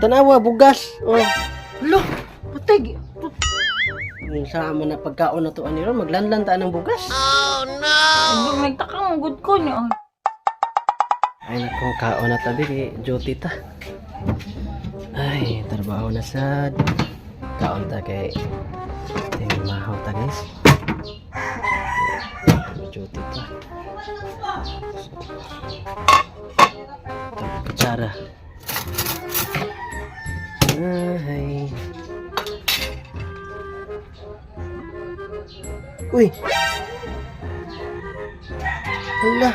Tanawa, bugas. Oh. Lo, patay. Yung sama na pagkaon na to aniro, maglanlan ta ng bugas. Hindi, nagtakang good ko niya. Ay, naku, kaon na tabi kay duty ta. Ay, trabaho na sad. Kaon ta kay mahaw ta guys. Duty ta. Kutsara. Ay. Uy. Hala.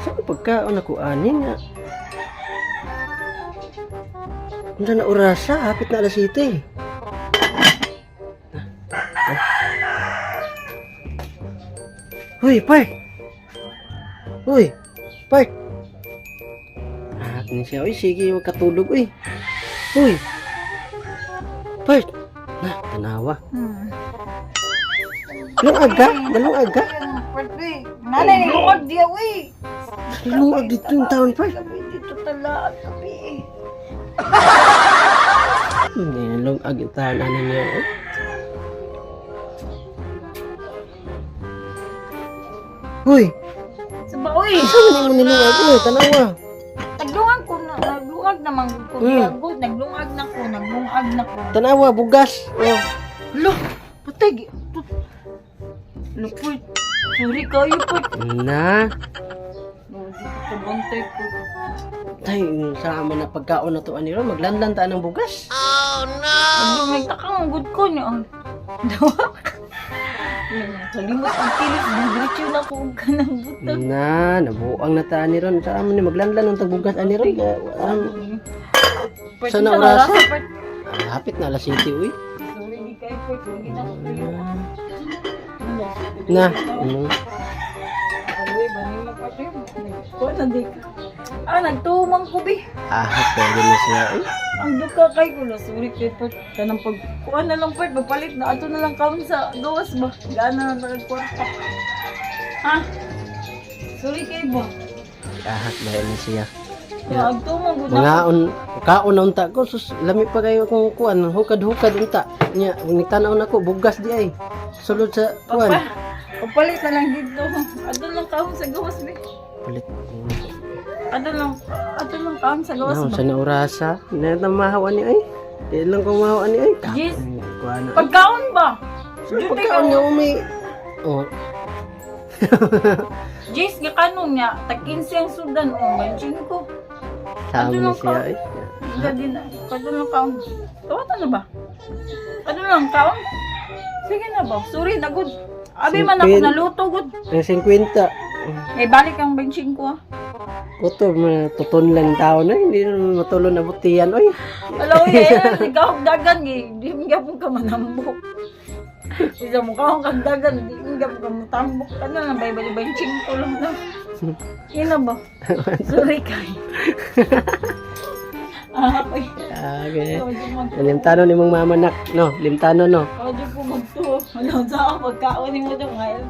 Saan pagkaon ako anin nga? Kung na orasa, hapit na alas 7. Uy, Park! Uy, Park! Ni siya, uy, sige, magkatulog, uy. Uy! Park! Na, tanawa. Dalong aga. Nanay, lukag diya, uy. Dalong aga dito yung taon, Park. Gabi dito tala at gabi. Hindi, dalong aga yung taon, ano niya, oh. Uy! Saba, uy. Saan mo nilong aga, uy, tanawa. Naglungag ko na, naglungag naman ko. Diagod, naglungag na ko. Tanawa, bugas. Oh. Lo, patay. Lo, po. Sorry kayo po. Na. No, di ko bantay po. Tay, sama na pagkaon na to aniro, maglanlan ta ng bugas. Ano, nagtakang good ko niya. Dawa. Kalimot ang tilis, diretso na ko ka ng buto. Na, nabuang na ta aniro, sama ni maglanlan ng bugas aniro. Sana orasa. Hapit na alas 7, uy. Sorry, di kayo po. Hindi na ko kayo. Na. Agoy, bani magpapay. Kuha na di ka. Nagtumang ko, bi. Pwede na siya, uy. Ang duka kay ko na. Sorry kayo po. Kanang pag... Kuha na lang po. Magpalit na. Ato na lang kami sa gawas ba? Gana na lang kwarta. Ha? Sorry kayo ba? Dahil na siya. Nagtumang ko Mga na. kaon na unta ko, sus, lami pa kayo kung kuan, hukad-hukad unta. Nya, nitanaw na ko, bugas di ay. Sulod sa kuan. Papalit na lang dito. Ato lang kami sa gawas ba? Palit. Ato lang kami sa gawas ba? Sa naurasa, namahawan ni ay. Di lang kung mahawan ni ay. Yes. Kuan. Pagkaon ba? Pagkaon niya umi. Oh. Jis, gakanon niya. Tag-15 ang sudan. Manching ko. Sama lang siya ka. ay. Gadi na. Kado lang kaon. Tawata na ba? Kado lang kaon? Sige na ba? Sorry, nagod. Abi man ako naluto, good. Ang 50. Balik ang benching ko, Kuto, tuton lang tao na, hindi naman matulon na butihan, oy. Alaw, ikaw ang dagan, di nga po ka manambok. Isa mo ka ang dagan, di nga po ka matambok. Ano lang, bali benching ko lang na. Ina ba? Sorry kayo. Okay. Okay. Limtano ni mong mamanak, no? Limtano, no? Kaya po magtuo. Ano sa ako, pagkaon ni mo daw ngayon.